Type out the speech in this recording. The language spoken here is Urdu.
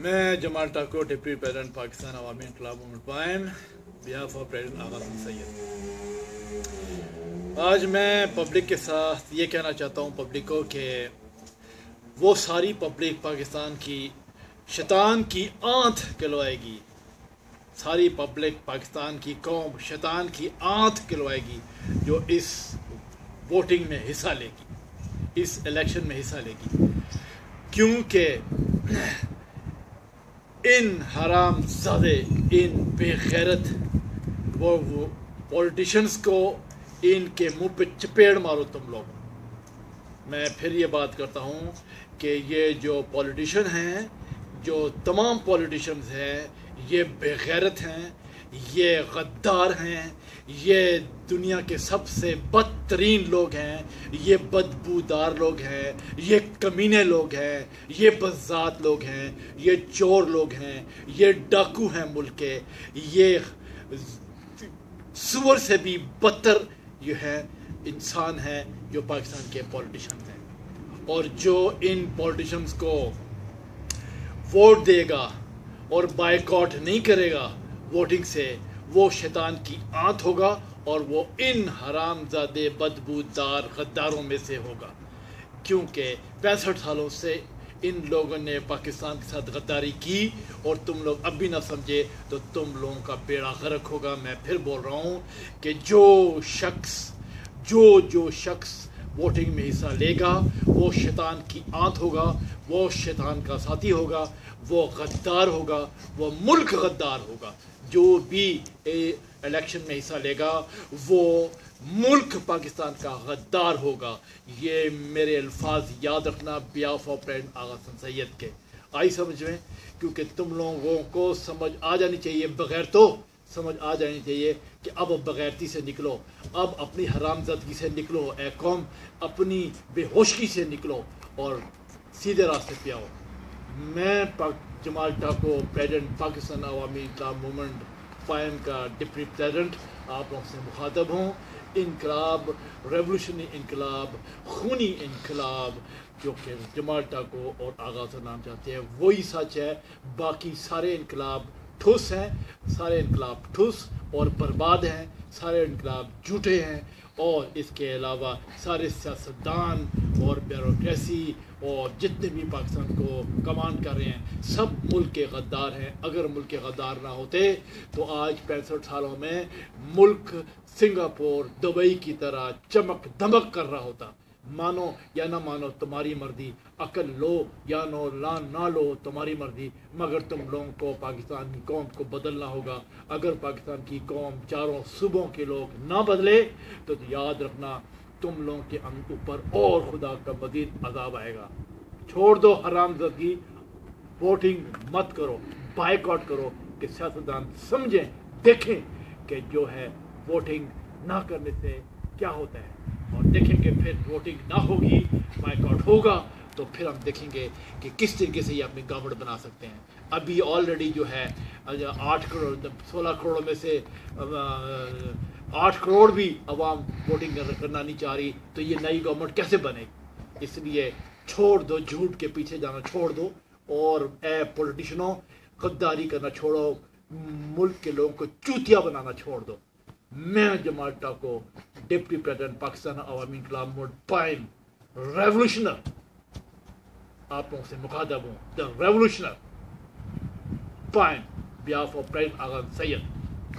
میں جمال ٹاکو ڈپٹی پریزیڈنٹ پاکستان عوامی انقلاب قائم بیہاف آف پریزیڈنٹ آغا سید. آج میں پبلک کے ساتھ یہ کہنا چاہتا ہوں پبلک کو کہ وہ ساری پبلک پاکستان کی شیطان کی آنت کھلوائے گی. ساری پبلک پاکستان کی قوم شیطان کی آنت کھلوائے گی جو اس ووٹنگ میں حصہ لے گی، اس الیکشن میں حصہ لے گی، کیونکہ ان حرام زادے، ان بے غیرت وہ پولیٹیشنز کو ان کے منہ پہ چپیڑ مارو تم لوگ. میں پھر یہ بات کرتا ہوں کہ یہ جو پولیٹیشن ہیں، جو تمام پولیٹیشنز ہیں، یہ بے غیرت ہیں، یہ غدار ہیں، یہ دنیا کے سب سے بدترین لوگ ہیں، یہ بدبودار لوگ ہیں، یہ کمینے لوگ ہیں، یہ بزات لوگ ہیں، یہ چور لوگ ہیں، یہ ڈاکو ہیں ملک کے، یہ سور سے بھی بدتر یہ ہے انسان ہیں جو پاکستان کے پولیٹیشنز ہیں. اور جو ان پولیٹیشنز کو ووٹ دے گا اور بائیکاٹ نہیں کرے گا ووٹنگ سے، وہ شیطان کی آنت ہوگا اور وہ ان حرام زادے بدبودار غداروں میں سے ہوگا. کیونکہ 65 سالوں سے ان لوگوں نے پاکستان کے ساتھ غداری کی اور تم لوگ اب بھی نہ سمجھے تو تم لوگوں کا بیڑا غرق ہوگا. میں پھر بول رہا ہوں کہ جو شخص ووٹنگ میں حصہ لے گا وہ شیطان کی آنت ہوگا، وہ شیطان کا ساتھی ہوگا، وہ غدار ہوگا، وہ ملک غدار ہوگا. جو بھی الیکشن میں حصہ لے گا وہ ملک پاکستان کا غدار ہوگا. یہ میرے الفاظ یاد رکھنا بیہاف آف پریزیڈنٹ آغا سید کے. آئی سمجھ میں؟ کیونکہ تم لوگوں کو سمجھ آ جانی چاہیے، بغیر تو سمجھ آ جانی چاہیے کہ اب بغیرتی سے نکلو، اب اپنی حرام زدگی سے نکلو، اے قوم اپنی بے ہوشی سے نکلو اور سیدھے راستے پہ آؤ. میں جمال ٹاکو پریزیڈنٹ پاکستان عوامی انقلاب موومنٹ قائم کا ڈپٹی پریزیڈنٹ آپ لوگوں سے مخاطب ہوں. انقلاب، ریولوشنری انقلاب، خونی انقلاب جو کہ جمال ٹاکو اور آغا سے نام چاہتے ہیں وہی سچ ہے. باقی سارے انقلاب ٹھوس ہیں، سارے انقلاب ٹھوس اور برباد ہیں، سارے انقلاب جھوٹے ہیں. اور اس کے علاوہ سارے سیاستدان اور بیوروکریسی اور جتنے بھی پاکستان کو کمانڈ کر رہے ہیں سب ملک کے غدار ہیں. اگر ملک کے غدار نہ ہوتے تو آج 65 سالوں میں ملک سنگاپور، دبئی کی طرح چمک دمک کر رہا ہوتا. مانو یا نہ مانو تمہاری مرضی، عقل لو یا نہ لو تمہاری مرضی، مگر تم لوگوں کو پاکستان کی قوم کو بدلنا ہوگا. اگر پاکستان کی قوم چاروں صوبوں کے لوگ نہ بدلے تو یاد رکھنا تم لوگوں کے اوپر اور خدا کا مزید عذاب آئے گا. چھوڑ دو حرام زدگی، ووٹنگ مت کرو، بائیکاٹ کرو کہ سیاستدان سمجھیں، دیکھیں کہ جو ہے ووٹنگ نہ کرنے سے کیا ہوتا ہے، اور دیکھیں گے پھر ووٹنگ نہ ہوگی، بائیکاٹ ہوگا تو پھر ہم دیکھیں گے کہ کس طریقے سے یہ اپنی گورنمنٹ بنا سکتے ہیں. ابھی آلریڈی جو ہے 8 کروڑ 16 کروڑ میں سے 8 کروڑ بھی عوام ووٹنگ کرنا نہیں چاہ رہی تو یہ نئی گورنمنٹ کیسے بنے گی؟ اس لیے چھوڑ دو، جھوٹ کے پیچھے جانا چھوڑ دو اور اے پولیٹیشنوں غداری کرنا چھوڑو، ملک کے لوگوں کو چوتیا بنانا چھوڑ دو. میں جمال ٹاکو ڈپٹی پریزیڈنٹ پاکستان عوامی انقلاب موومنٹ قائم ریولوشنر آپ لوگوں سے مخاطب ہوں. دا ریولوشنر قائم behalf of president Agha Syed.